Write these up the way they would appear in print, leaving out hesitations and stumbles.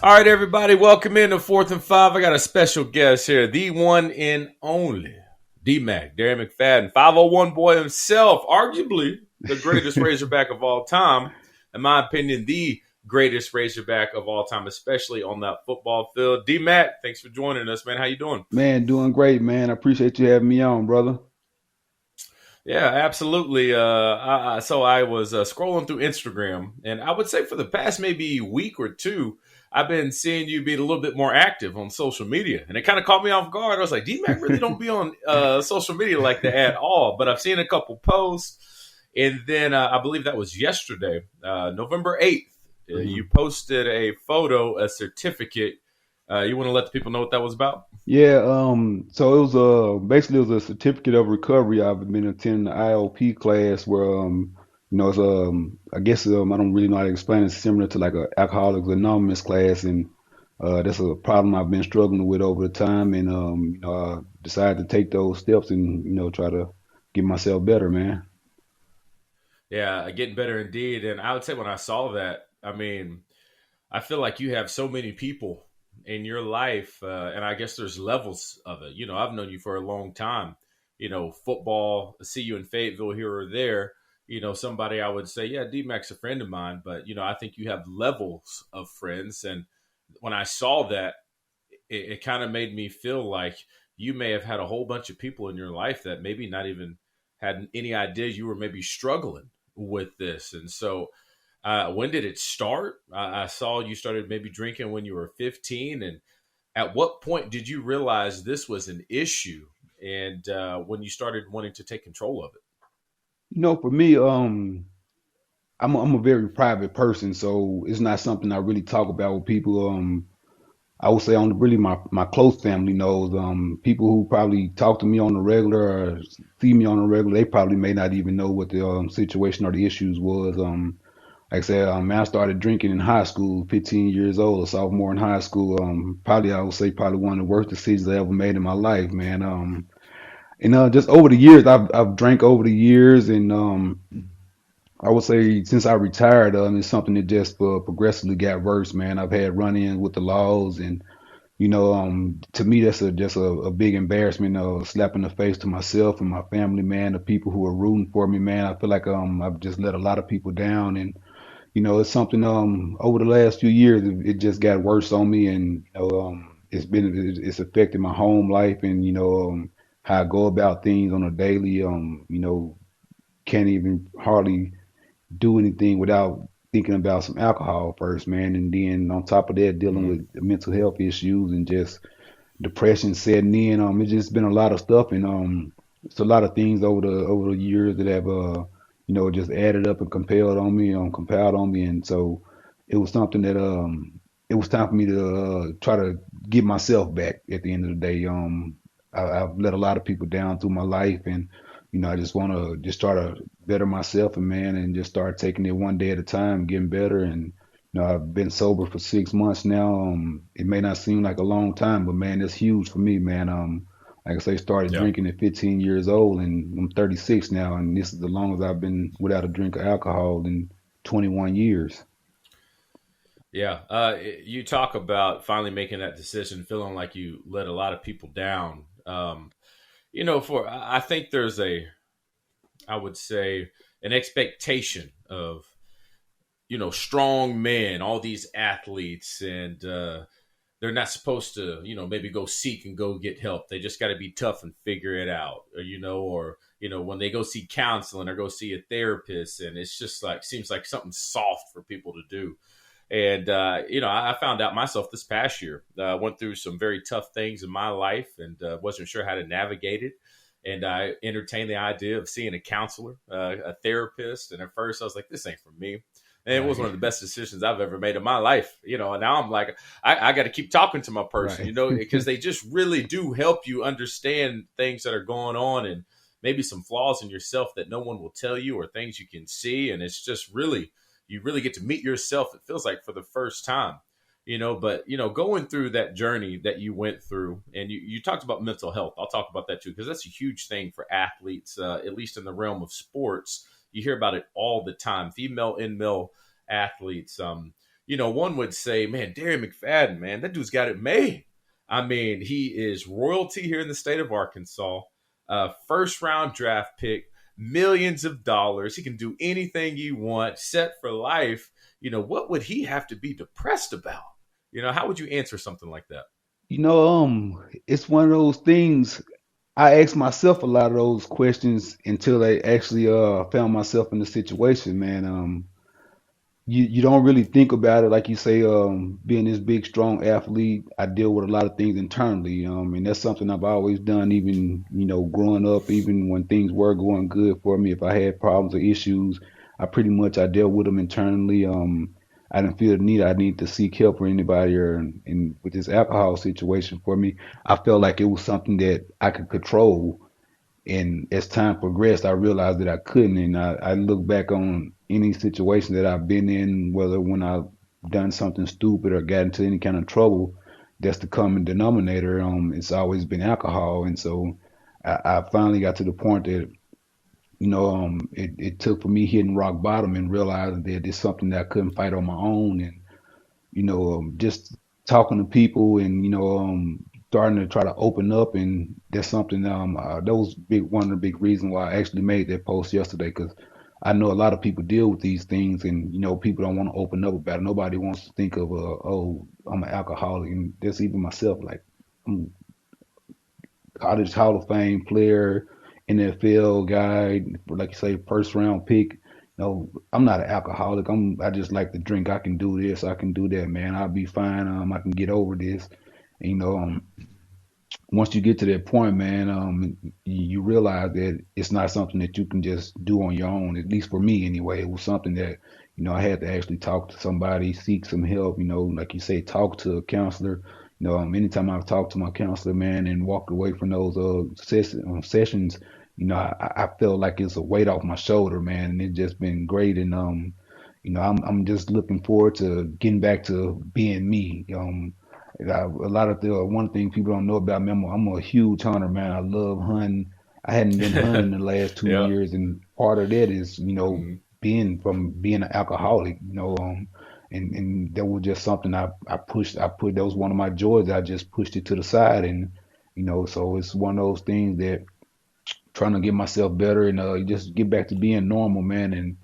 All right, everybody, welcome in to Fourth and Five. I got a special guest here, the one and only D-Mac, Darren McFadden, 501 boy himself, arguably the greatest Razorback of all time. In my opinion, the greatest Razorback of all time, especially on that football field. D-Mac, thanks for joining us, man. How you doing? Man, doing great, man. I appreciate you having me on, brother. Yeah, absolutely. So I was scrolling through Instagram, and I would say for the past maybe week or two, I've been seeing you being a little bit more active on social media, and it kind of caught me off guard. I was like, D-Mac really don't be on social media like that at all. But I've seen a couple posts, and then I believe that was yesterday, November 8th. You Mhm. posted a photo, a certificate. You want to let the people know what that was about? Yeah, so it was basically it was a certificate of recovery. I've been attending the IOP class where it's I guess I don't really know how to explain it. It's similar to like a Alcoholics Anonymous class, and that's a problem I've been struggling with over the time, and I decided to take those steps and try to get myself better, man. Yeah, getting better indeed. And I would say when I saw that, I feel like you have so many people in your life, and I guess there's levels of it. I've known you for a long time. Football, see you in Fayetteville here or there. Somebody I would say, yeah, D-Mac's a friend of mine, but I think you have levels of friends. And when I saw that, it kind of made me feel like you may have had a whole bunch of people in your life that maybe not even had any idea you were maybe struggling with this. And so, when did it start? I saw you started maybe drinking when you were 15. And at what point did you realize this was an issue? And when you started wanting to take control of it? For me, I'm a very private person, so it's not something I really talk about with people. I would say only really my close family knows. People who probably talk to me on the regular or see me on the regular, they probably may not even know what the situation or the issues was. Like I said, I started drinking in high school, 15 years old, a sophomore in high school. Probably I would say probably one of the worst decisions I ever made in my life, man. And just over the years, I've drank over the years, and I would say since I retired, it's something that just progressively got worse, man. I've had run-ins with the laws, and to me, that's just a big embarrassment, a slap in the face to myself and my family, man. The people who are rooting for me, man. I feel like I've just let a lot of people down, and it's something over the last few years, it just got worse on me, and it's affected my home life, and how I go about things on a daily. Can't even hardly do anything without thinking about some alcohol first, man. And then on top of that, dealing Mm-hmm. with the mental health issues and just depression setting in. It's just been a lot of stuff, and it's a lot of things over the years that have just added up and compiled on me. And so it was something that it was time for me to try to get myself back at the end of the day. I've let a lot of people down through my life, and I just want to just try to better myself, and man, and just start taking it one day at a time, getting better. And I've been sober for 6 months now. It may not seem like a long time, but man, it's huge for me, man. Like I say, started Yeah. drinking at 15 years old, and I'm 36 now, and this is the longest I've been without a drink of alcohol in 21 years. Yeah. You talk about finally making that decision, feeling like you let a lot of people down. I think there's I would say, an expectation of strong men, all these athletes, and they're not supposed to maybe go seek and go get help. They just got to be tough and figure it out, or when they go see counseling or go see a therapist, and it's just like seems like something soft for people to do. And I found out myself this past year. Went through some very tough things in my life, and wasn't sure how to navigate it. And I entertained the idea of seeing a counselor, a therapist. And at first, I was like, "This ain't for me." And it was one Right, of the best decisions I've ever made in my life. And now I'm like, I got to keep talking to my person, right. because they just really do help you understand things that are going on, and maybe some flaws in yourself that no one will tell you, or things you can see. And it's just really, you really get to meet yourself, it feels like, for the first time. But going through that journey that you went through, and you talked about mental health. I'll talk about that too, because that's a huge thing for athletes, at least in the realm of sports. You hear about it all the time, female and male athletes. one would say, man, Darren McFadden, man, that dude's got it made. I mean, he is royalty here in the state of Arkansas, first round draft pick, millions of dollars. He can do anything you want, set for life. What would he have to be depressed about? How would you answer something like that? You know, it's one of those things. I asked myself a lot of those questions until I actually found myself in the situation, man. You don't really think about it like you say, being this big strong athlete. I deal with a lot of things internally, and that's something I've always done, even growing up, even when things were going good for me. If I had problems or issues, I dealt with them internally. I didn't feel the need I need to seek help for anybody, or and with this alcohol situation for me, I felt like it was something that I could control. And as time progressed, I realized that I couldn't. And I look back on any situation that I've been in, whether when I've done something stupid or got into any kind of trouble, that's the common denominator. It's always been alcohol. And so I finally got to the point that, it took for me hitting rock bottom and realizing that it's something that I couldn't fight on my own. And just talking to people and starting to try to open up, and that's something that was big one of the big reasons why I actually made that post yesterday, because I know a lot of people deal with these things, and people don't want to open up about it. Nobody wants to think of oh, I'm an alcoholic, and that's even myself. Like, I'm college Hall of Fame player, NFL guy, like you say, first round pick. No, I'm not an alcoholic. I just like to drink. I can do this. I can do that, man. I'll be fine. I can get over this. And, once you get to that point, man, you realize that it's not something that you can just do on your own. At least for me, anyway, it was something that I had to actually talk to somebody, seek some help. Like you say, talk to a counselor. Anytime I've talked to my counselor, man, and walked away from those sessions, I felt like it's a weight off my shoulder, man, and it's just been great. And I'm just looking forward to getting back to being me. A lot of the one thing people don't know about me, I'm a huge hunter, man. I love hunting. I hadn't been hunting in the last two Yeah. years, and part of that is, Hmm. being an alcoholic, and that was just something I pushed. That was one of my joys. I just pushed it to the side, and so it's one of those things that trying to get myself better and just get back to being normal, man. And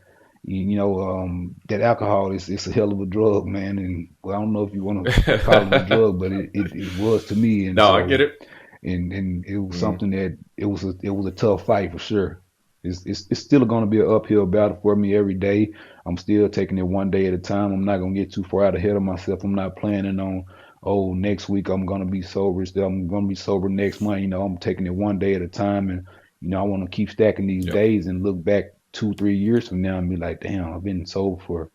that alcohol is it's a hell of a drug, man. And well, I don't know if you want to call it a drug, but it was to me. And No, I get so it. and it was Hmm. something that it was a tough fight for sure. It's still going to be an uphill battle for me every day. I'm still taking it one day at a time. I'm not going to get too far out ahead of myself. I'm not planning on, oh, next week I'm going to be sober. Still, I'm going to be sober next month. I'm taking it one day at a time, and I want to keep stacking these Yep. days and look back 2, 3 years from now and be like, damn, I've been sober for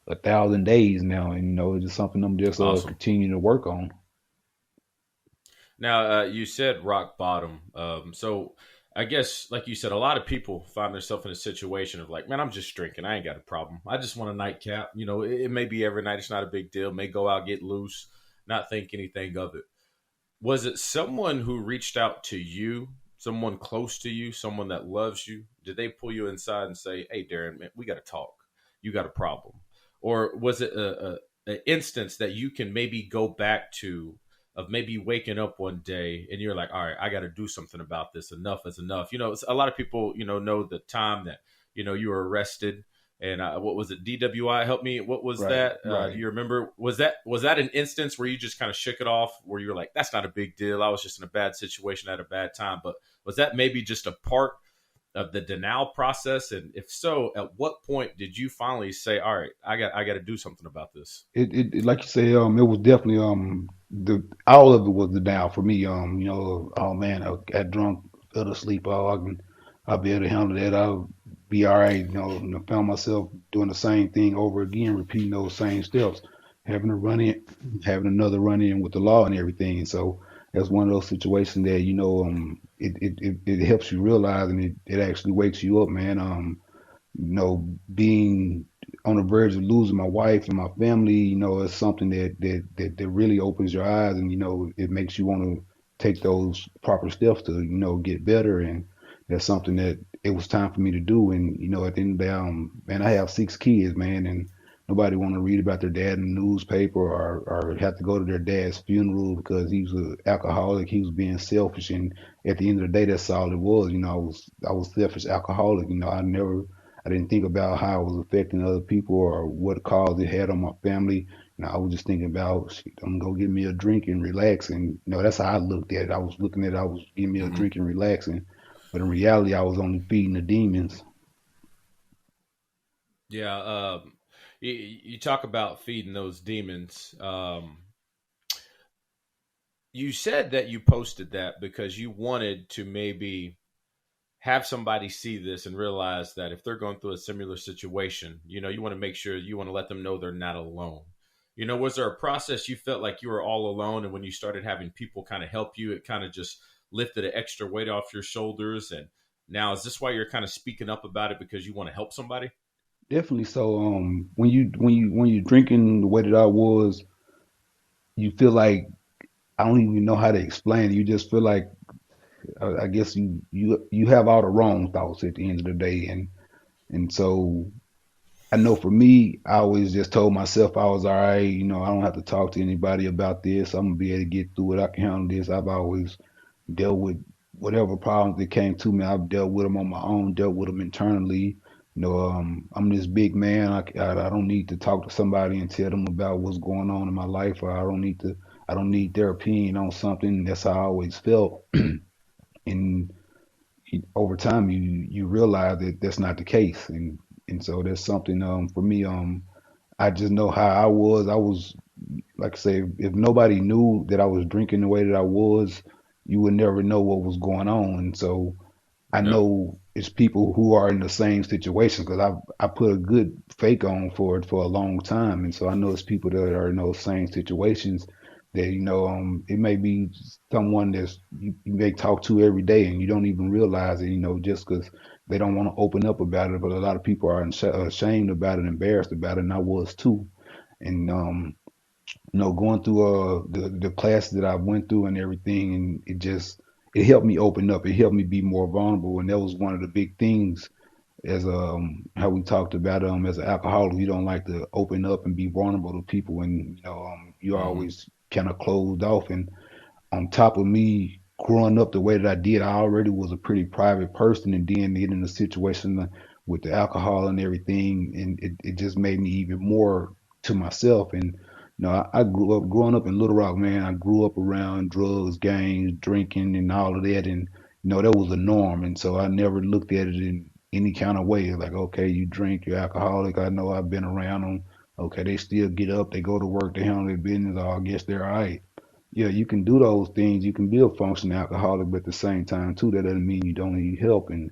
1,000 days now, and it's just something I'm just Awesome. continuing to work on. Now, you said rock bottom. So I guess, like you said, a lot of people find themselves in a situation of like, man, I'm just drinking. I ain't got a problem. I just want a nightcap. It may be every night. It's not a big deal. May go out, get loose, not think anything of it. Was it someone who reached out to you, someone close to you, someone that loves you? Did they pull you inside and say, "Hey, Darren, man, we got to talk. You got a problem," or was it a instance that you can maybe go back to of maybe waking up one day and you're like, "All right, I got to do something about this. Enough is enough." A lot of people, know the time that you were arrested and what was it? DWI? Help me. What was Right, that? Do right. you remember? Was that an instance where you just kind of shook it off, where you were like, "That's not a big deal. I was just in a bad situation at a bad time." But was that maybe just a part of the denial process? And if so, at what point did you finally say, "All right, I got to do something about this"? Like you say, it was definitely the all of it was the down for me. Oh man, I got drunk, fell asleep. Oh, I'll be able to handle that. I'll be all right. And I found myself doing the same thing over again, repeating those same steps, having a run in, having another run in with the law and everything. And so that's one of those situations that it helps you realize, and it actually wakes you up, man. Being on the verge of losing my wife and my family, is something that really opens your eyes, and it makes you want to take those proper steps to get better. And that's something that it was time for me to do. And at the end of the day, man, I have 6 kids, man, and Nobody want to read about their dad in the newspaper or have to go to their dad's funeral because he was an alcoholic. He was being selfish, and at the end of the day, that's all it was. I was selfish alcoholic. I didn't think about how I was affecting other people or what cause it had on my family. I was just thinking about, shit, I'm gonna go get me a drink and relax, and that's how I looked at it. I was looking at it, I was getting me a Hmm. drink and relaxing, but in reality, I was only feeding the demons. Yeah. You talk about feeding those demons. You said that you posted that because you wanted to maybe have somebody see this and realize that if they're going through a similar situation, you want to make sure you want to let them know they're not alone. Was there a process you felt like you were all alone, and when you started having people kind of help you, it kind of just lifted an extra weight off your shoulders? And now, is this why you're kind of speaking up about it, because you want to help somebody? Definitely. So, when you're drinking the way that I was, you feel like I don't even know how to explain it. You just feel like I guess you have all the wrong thoughts at the end of the day, and so I know for me, I always just told myself I was all right. I don't have to talk to anybody about this. I'm gonna be able to get through it. I can handle this. I've always dealt with whatever problems that came to me. I've dealt with them on my own, dealt with them internally. I'm this big man. I don't need to talk to somebody and tell them about what's going on in my life, or I don't need their opinion on something. That's how I always felt. And over time, you realize that that's not the case, and so that's something for me. I just know how I was. I was, like I say, if nobody knew that I was drinking the way that I was, you would never know what was going on. And so I Yep. know it's people who are in the same situation because I put a good fake on for it for a long time, and so I know it's people that are in those same situations that it may be someone you may talk to every day and you don't even realize it, just because they don't want to open up about it. But a lot of people are ashamed about it, embarrassed about it, and I was too. And going through the classes that I went through and everything, and it helped me open up. It helped me be more vulnerable, and that was one of the big things. As how we talked about as an alcoholic, you don't like to open up and be vulnerable to people, and you're Hmm. always kind of closed off. And on top of me growing up the way that I did, I already was a pretty private person, and then getting in a situation with the alcohol and everything, and it just made me even more to myself. And I grew up growing up in Little Rock, man. I grew up around drugs, gangs, drinking, and all of that, and that was a norm. And so I never looked at it in any kind of way, like, okay, you drink, you're alcoholic. I know I've been around them. Okay, they still get up, they go to work, they handle their business. Oh, I guess they're all right. Yeah, you can do those things. You can be a functioning alcoholic, but at the same time, too, that doesn't mean you don't need help. And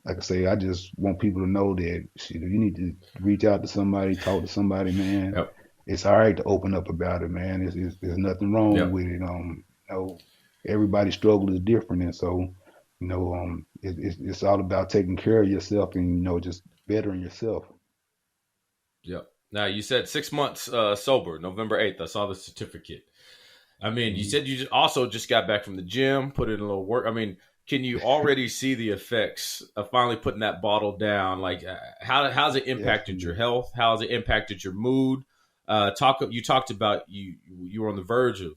like I say, I just want people to know that shit, if you need to reach out to somebody, talk to somebody, man. Yep. It's all right to open up about it, man. There's nothing wrong Yep. with it. Everybody's struggle is different, and so it's all about taking care of yourself and just bettering yourself. Yep. Now, you said 6 months sober, November 8th. I saw the certificate. I mean, you Mhm. said you also just got back from the gym, put in a little work. I mean, can you already see the effects of finally putting that bottle down? Like, how's it impacted your Definitely. health? How's it impacted your mood? You talked about you were on the verge of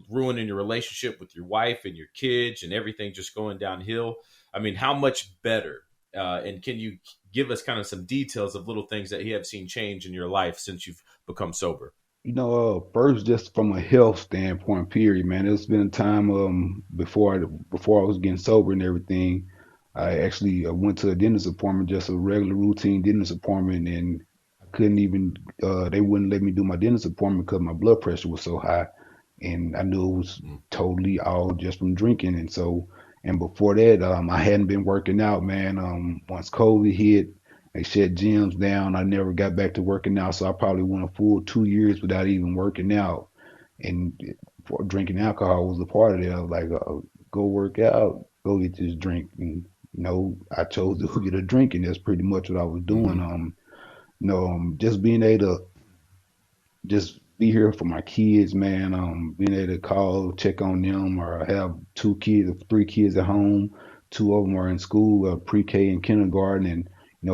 ruining your relationship with your wife and your kids and everything just going downhill. I mean, how much better? And can you give us kind of some details of little things that you have seen change in your life since you've become sober? First, just from a health standpoint, period, man. It's been a time before I was getting sober and everything. I actually went to a dentist appointment, just a regular routine dentist appointment, and I couldn't even. They wouldn't let me do my dentist appointment because my blood pressure was so high, and I knew it was Mm. totally all just from drinking. And so, and before that, I hadn't been working out, man. Once COVID hit. They shut gyms down. I never got back to working out, so I probably went a full 2 years without even working out. And drinking alcohol was a part of it. I was like, go work out, go get this drink. And I chose to go get a drink, and that's pretty much what I was doing. Hmm. Just being able to just be here for my kids, man. Being able to call, check on them, or have 2 kids, 3 kids at home. Two of them are in school, pre-K and kindergarten, and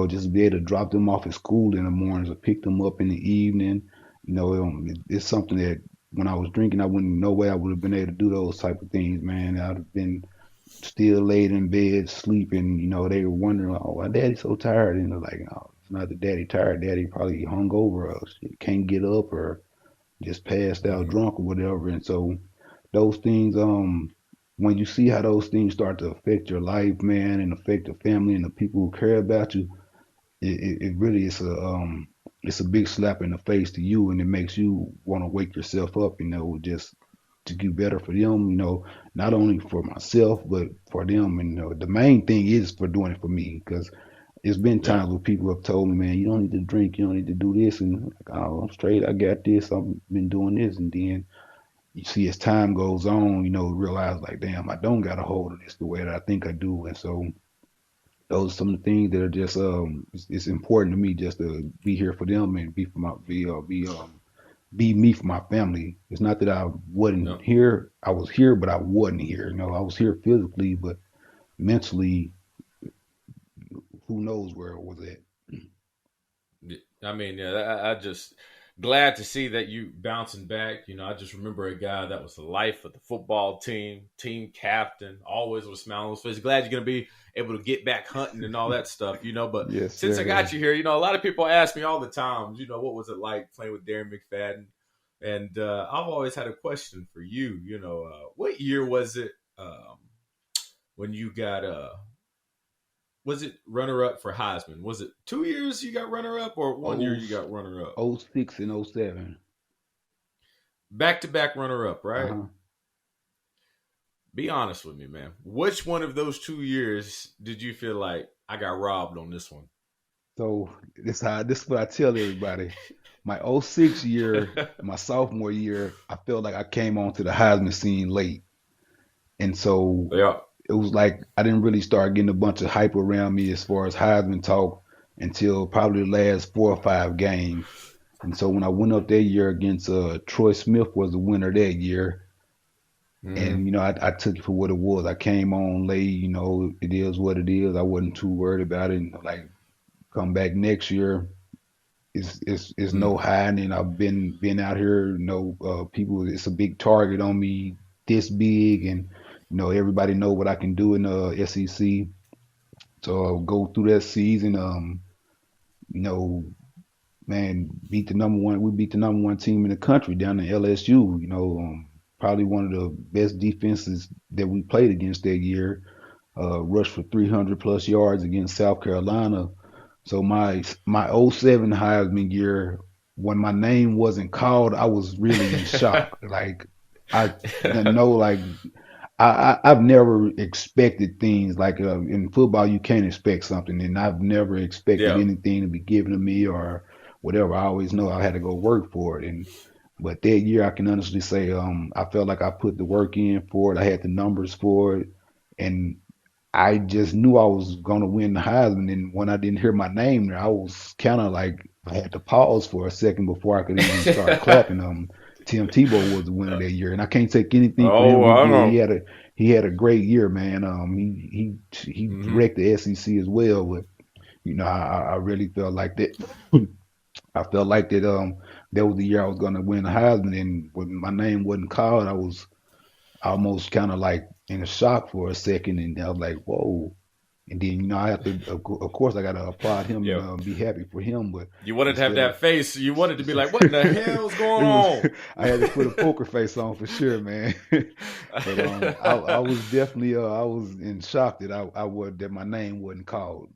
just be able to drop them off at school in the mornings or pick them up in the evening. It's something that when I was drinking, I wouldn't no way I would have been able to do those type of things, man. I'd have been still laid in bed sleeping. They were wondering, oh, why daddy's so tired? And they're like, oh, it's not that daddy tired. Daddy probably hung over us, can't get up or just passed out Mm-hmm. drunk or whatever. And so those things, when you see how those things start to affect your life, man, and affect your family and the people who care about you, it really is it's a big slap in the face to you, and it makes you want to wake yourself up, just to do better for them, not only for myself but for them. And the main thing is for doing it for me, because it's been Yeah. times where people have told me, man, you don't need to drink, you don't need to do this, and like, oh, I'm straight, I got this, I've been doing this, and then you see as time goes on, realize like, damn, I don't got a hold of this the way that I think I do. And so those are some of the things that are just it's important to me just to be here for them and be for my be me for my family. It's not that I wasn't No. here. I was here, but I wasn't here. I was here physically, but mentally, who knows where it was at. I mean, yeah, I just glad to see that you bouncing back. I just remember a guy that was the life of the football team, team captain, always with a smile on his face. Glad you're going to be able to get back hunting and all that stuff. But Yes, since I got sir. you here, a lot of people ask me all the time, what was it like playing with Darren McFadden? And I've always had a question for you. What year was it when you got was it runner up for Heisman? Was it 2 years you got runner up or 1 year Oh, you got runner up? oh 06 and oh 07. Back to back runner up, right? Uh-huh. Be honest with me, man. Which one of those 2 years did you feel like I got robbed on this one? So this is what I tell everybody. My oh 06 year, my sophomore year, I felt like I came onto the Heisman scene late. And so Yeah. it was like I didn't really start getting a bunch of hype around me as far as Heisman talk until probably the last 4 or 5 games. And so when I went up that year against Troy Smith was the winner that year, Mm-hmm. and I took it for what it was. I came on late, it is what it is. I wasn't too worried about it. And, like, come back next year, it's no hiding. I've been out here, people. It's a big target on me, this big, and everybody know what I can do in the SEC. So I'll go through that season. You know, man, beat the number one. We beat the number one team in the country down in LSU. Probably one of the best defenses that we played against that year. Rushed for 300 plus yards against South Carolina. So my '07 Heisman year, when my name wasn't called, I was really in shock. Like I didn't know, like I've never expected things like in football. You can't expect something, and I've never expected Yeah. anything to be given to me or whatever. I always know I had to go work for it, and but that year I can honestly say I felt like I put the work in for it. I had the numbers for it, and I just knew I was going to win the Heisman. And when I didn't hear my name there, I was kind of like, I had to pause for a second before I could even start clapping. Tim Tebow was the winner that year, and I can't take anything for him. Oh, He I did. don't He had a great year, man. He know. wrecked the SEC as well. But I really felt like that. I felt like that. That was the year I was going to win the Heisman, and when my name wasn't called, I was almost kind of like in a shock for a second, and I was like, "Whoa!" And then I have to, of course, I got to applaud him and Yeah. be happy for him. But You wanted to have instead of, that face. You wanted to be like, what in the hell's it going was, on? I had to put a poker face on for sure, man. But I was definitely, I was in shock that I was that my name wasn't called.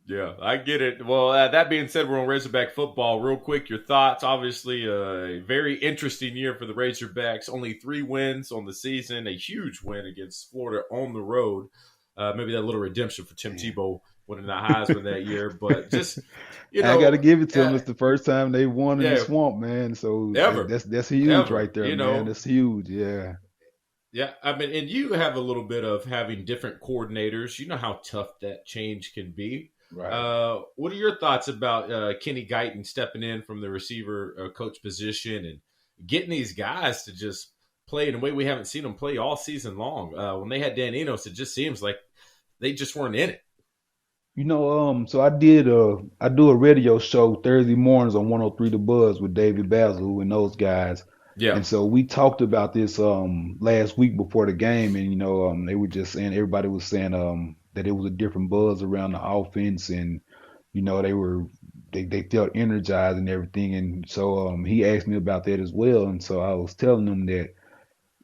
Yeah, I get it. Well, that being said, we're on Razorback football. Real quick, your thoughts. Obviously, a very interesting year for the Razorbacks. Only 3 wins on the season. A huge win against Florida on the road. Maybe that little redemption for Tim Man. Tebow winning the Heisman that year. But just, I got to give it to uh, them. It's the first time they won in the yeah, swamp, man. So ever, that's huge ever. right there, man. That's huge. Yeah. Yeah, I mean, and you have a little bit of having different coordinators. You know how tough that change can be. Right. What are your thoughts about Kenny Guyton stepping in from the receiver coach position and getting these guys to just play in a way we haven't seen them play all season long? When they had Dan Enos, it just seems like they just weren't in it. So I do a radio show Thursday mornings on 103 The Buzz with David Basil and those guys. Yeah. And so we talked about this last week before the game, and they were just saying, everybody was saying that it was a different buzz around the offense, and they felt energized and everything. And so he asked me about that as well. And so I was telling them that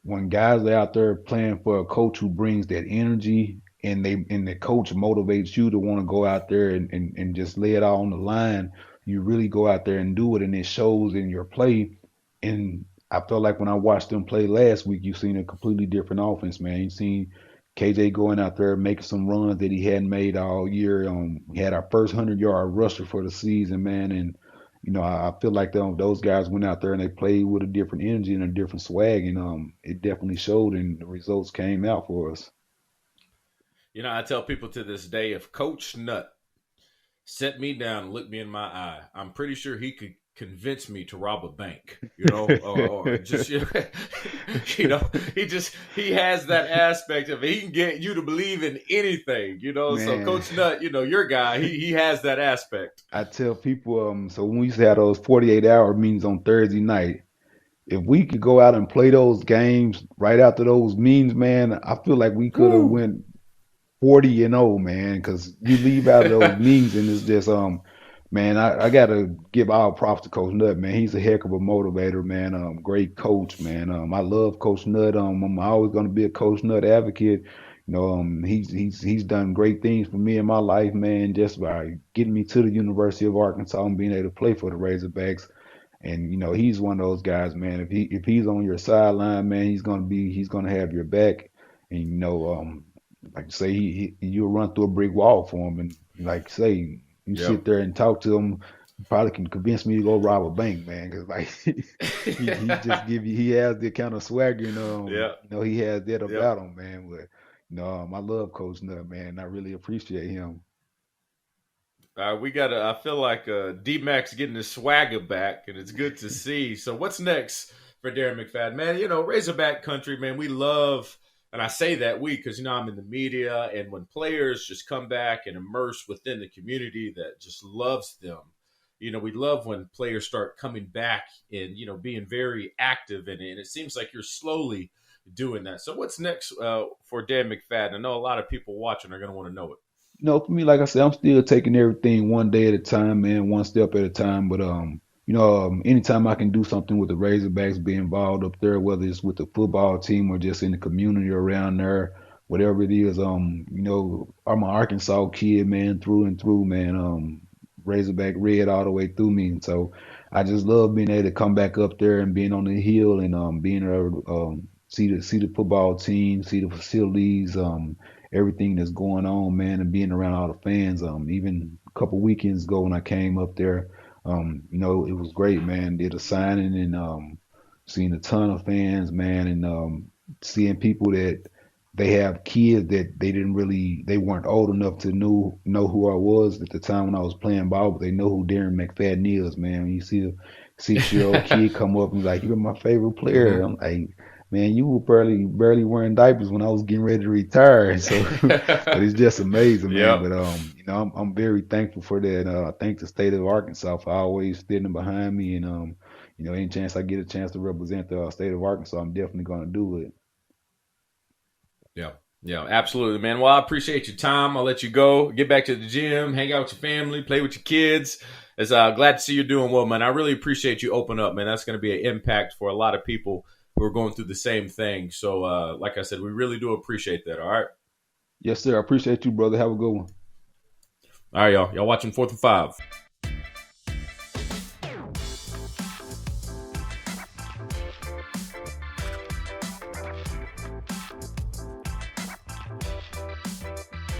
when guys are out there playing for a coach who brings that energy, and the coach motivates you to want to go out there and just lay it all on the line, you really go out there and do it, and it shows in your play. And I felt like when I watched them play last week, you seen a completely different offense, man. You seen KJ going out there making some runs that he hadn't made all year. We had our first 100-yard rusher for the season, man. And I feel like those guys went out there and they played with a different energy and a different swag, and it definitely showed, and the results came out for us. I tell people to this day, if Coach Nut set me down and looked me in my eye, I'm pretty sure he could convince me to rob a bank, or just, he has that aspect of it. He can get you to believe in anything, So Man, Coach Nut, your guy, he has that aspect. I tell people, so when we used to have those 48-hour meetings on Thursday night, if we could go out and play those games right after those meetings, man, I feel like we could have Woo. went 40-0, man, because you leave out of those meetings and it's just man, I gotta give all props to Coach Nutt, man. He's a heck of a motivator, man. Great coach, man. I love Coach Nutt. I'm always gonna be a Coach Nutt advocate. He's done great things for me in my life, man, just by getting me to the University of Arkansas and being able to play for the Razorbacks. And he's one of those guys, man. If he's on your sideline, man, he's gonna have your back. And like you say, you'll run through a brick wall for him. And like you say, you Yep. sit there and talk to him, you probably can convince me to go rob a bank, man. Because like he just he has the kind of swagger, and Yep. he has that Yep. about him, man. But I love Coach Nutt, man. I really appreciate him. We got I feel like D Max getting his swagger back, and it's good to see. So, what's next for Darren McFadden? Man, Razorback country, man, we love, and I say that because, I'm in the media, and when players just come back and immerse within the community that just loves them, we love when players start coming back and, being very active in it. And it seems like you're slowly doing that. So, what's next for Darren McFadden? I know a lot of people watching are going to want to know it. For me, like I said, I'm still taking everything one day at a time, man, one step at a time. But anytime I can do something with the Razorbacks, be involved up there, whether it's with the football team or just in the community around there, whatever it is, I'm an Arkansas kid, man, through and through, man. Razorback red all the way through me, and so I just love being able to come back up there and being on the hill, and being able to see the football team, see the facilities, everything that's going on, man, and being around all the fans. Even a couple weekends ago when I came up there, it was great, man. Did a signing, and seeing a ton of fans, man, and seeing people that they have kids that they weren't old enough to know who I was at the time when I was playing ball, but they know who Darren McFadden is, man. When you see a 6-year-old kid come up and be like, "You're my favorite player," Hmm. I'm like, man, you were barely wearing diapers when I was getting ready to retire. So, but it's just amazing, man. Yep. But I'm very thankful for that. I thank the state of Arkansas for always standing behind me, and any chance I get a chance to represent the state of Arkansas, I'm definitely going to do it. Yeah. Yeah, absolutely, man. Well, I appreciate your time. I'll let you go. Get back to the gym, hang out with your family, play with your kids. As glad to see you doing well, man. I really appreciate you open up, man. That's going to be an impact for a lot of people who are going through the same thing. So, like I said, we really do appreciate that. All right. Yes, sir. I appreciate you, brother. Have a good one. All right, y'all. Y'all watching Fourth and Five.